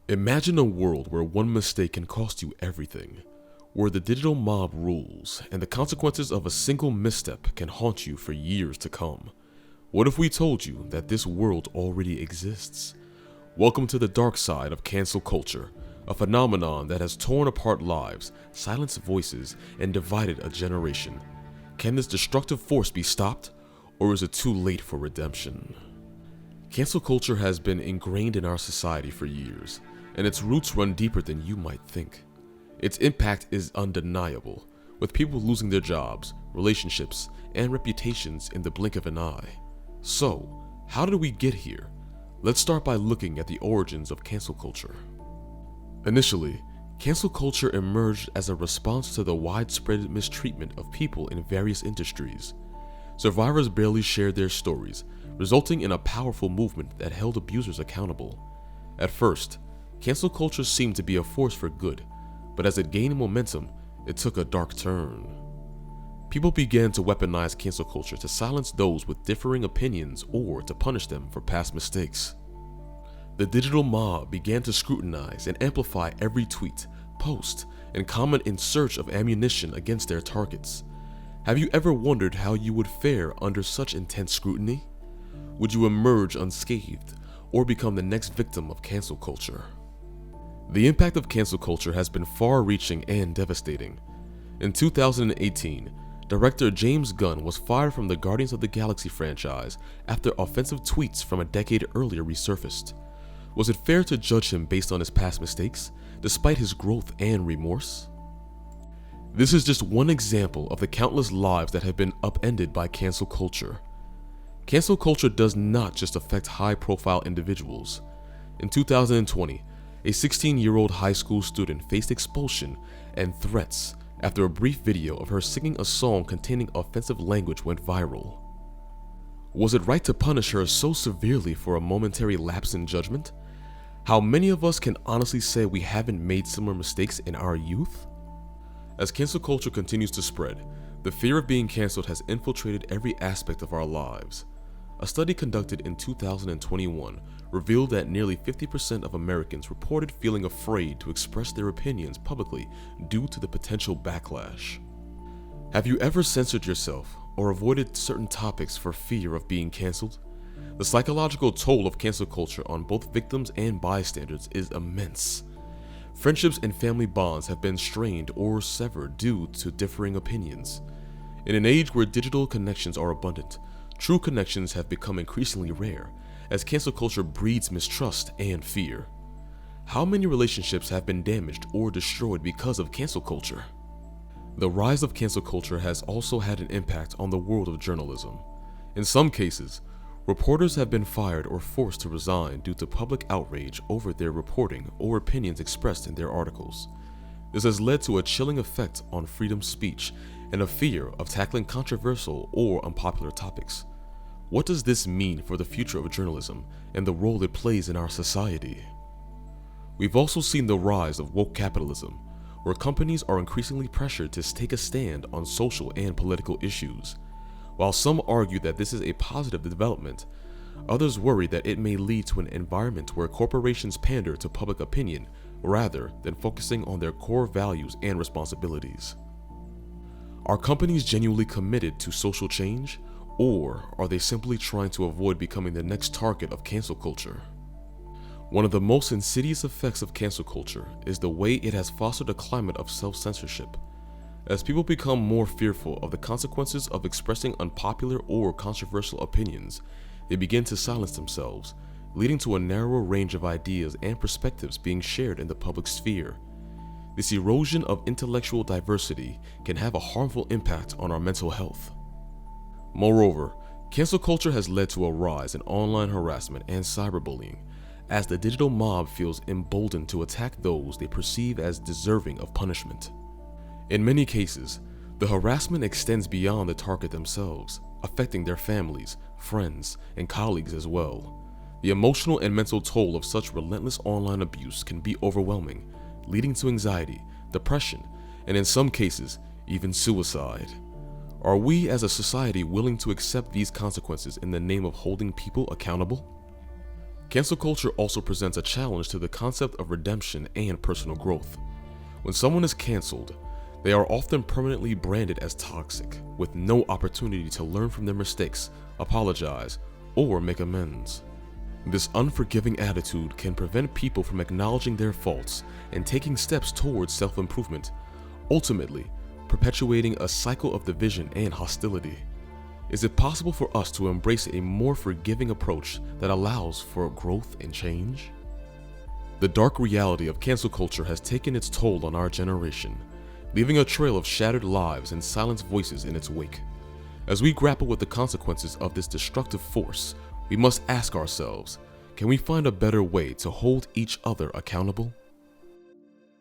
Imagine a world where one mistake can cost you everything, where the digital mob rules and the consequences of a single misstep can haunt you for years to come. What if we told you that this world already exists? Welcome to the dark side of cancel culture, a phenomenon that has torn apart lives, silenced voices, and divided a generation. Can this destructive force be stopped, or is it too late for redemption? Cancel culture has been ingrained in our society for years, and its roots run deeper than you might think. Its impact is undeniable, with people losing their jobs, relationships, and reputations in the blink of an eye. So, how did we get here? Let's start by looking at the origins of cancel culture. Initially, cancel culture emerged as a response to the widespread mistreatment of people in various industries. Survivors barely shared their stories, resulting in a powerful movement that held abusers accountable. At first, cancel culture seemed to be a force for good, but as it gained momentum, it took a dark turn. People began to weaponize cancel culture to silence those with differing opinions or to punish them for past mistakes. The digital mob began to scrutinize and amplify every tweet, post, and comment in search of ammunition against their targets. Have you ever wondered how you would fare under such intense scrutiny? Would you emerge unscathed or become the next victim of cancel culture? The impact of cancel culture has been far-reaching and devastating. In 2018, director James Gunn was fired from the Guardians of the Galaxy franchise after offensive tweets from a decade earlier resurfaced. Was it fair to judge him based on his past mistakes, despite his growth and remorse? This is just one example of the countless lives that have been upended by cancel culture. Cancel culture does not just affect high-profile individuals. In 2020, a 16-year-old high school student faced expulsion and threats after a brief video of her singing a song containing offensive language went viral. Was it right to punish her so severely for a momentary lapse in judgment? How many of us can honestly say we haven't made similar mistakes in our youth? As cancel culture continues to spread, the fear of being canceled has infiltrated every aspect of our lives. A study conducted in 2021 revealed that nearly 50% of Americans reported feeling afraid to express their opinions publicly due to the potential backlash. Have you ever censored yourself or avoided certain topics for fear of being canceled? The psychological toll of cancel culture on both victims and bystanders is immense. Friendships and family bonds have been strained or severed due to differing opinions. In an age where digital connections are abundant, true connections have become increasingly rare, as cancel culture breeds mistrust and fear. How many relationships have been damaged or destroyed because of cancel culture? The rise of cancel culture has also had an impact on the world of journalism. In some cases, reporters have been fired or forced to resign due to public outrage over their reporting or opinions expressed in their articles. This has led to a chilling effect on freedom of speech and a fear of tackling controversial or unpopular topics. What does this mean for the future of journalism and the role it plays in our society? We've also seen the rise of woke capitalism, where companies are increasingly pressured to take a stand on social and political issues. While some argue that this is a positive development, others worry that it may lead to an environment where corporations pander to public opinion rather than focusing on their core values and responsibilities. Are companies genuinely committed to social change, or are they simply trying to avoid becoming the next target of cancel culture? One of the most insidious effects of cancel culture is the way it has fostered a climate of self-censorship. As people become more fearful of the consequences of expressing unpopular or controversial opinions, they begin to silence themselves, leading to a narrower range of ideas and perspectives being shared in the public sphere. This erosion of intellectual diversity can have a harmful impact on our mental health. Moreover, cancel culture has led to a rise in online harassment and cyberbullying, as the digital mob feels emboldened to attack those they perceive as deserving of punishment. In many cases, the harassment extends beyond the target themselves, affecting their families, friends, and colleagues as well. The emotional and mental toll of such relentless online abuse can be overwhelming, leading to anxiety, depression, and in some cases, even suicide. Are we as a society willing to accept these consequences in the name of holding people accountable? Cancel culture also presents a challenge to the concept of redemption and personal growth. When someone is canceled, they are often permanently branded as toxic, with no opportunity to learn from their mistakes, apologize, or make amends. This unforgiving attitude can prevent people from acknowledging their faults and taking steps towards self-improvement, ultimately perpetuating a cycle of division and hostility. Is it possible for us to embrace a more forgiving approach that allows for growth and change? The dark reality of cancel culture has taken its toll on our generation, leaving a trail of shattered lives and silenced voices in its wake. As we grapple with the consequences of this destructive force, we must ask ourselves, can we find a better way to hold each other accountable?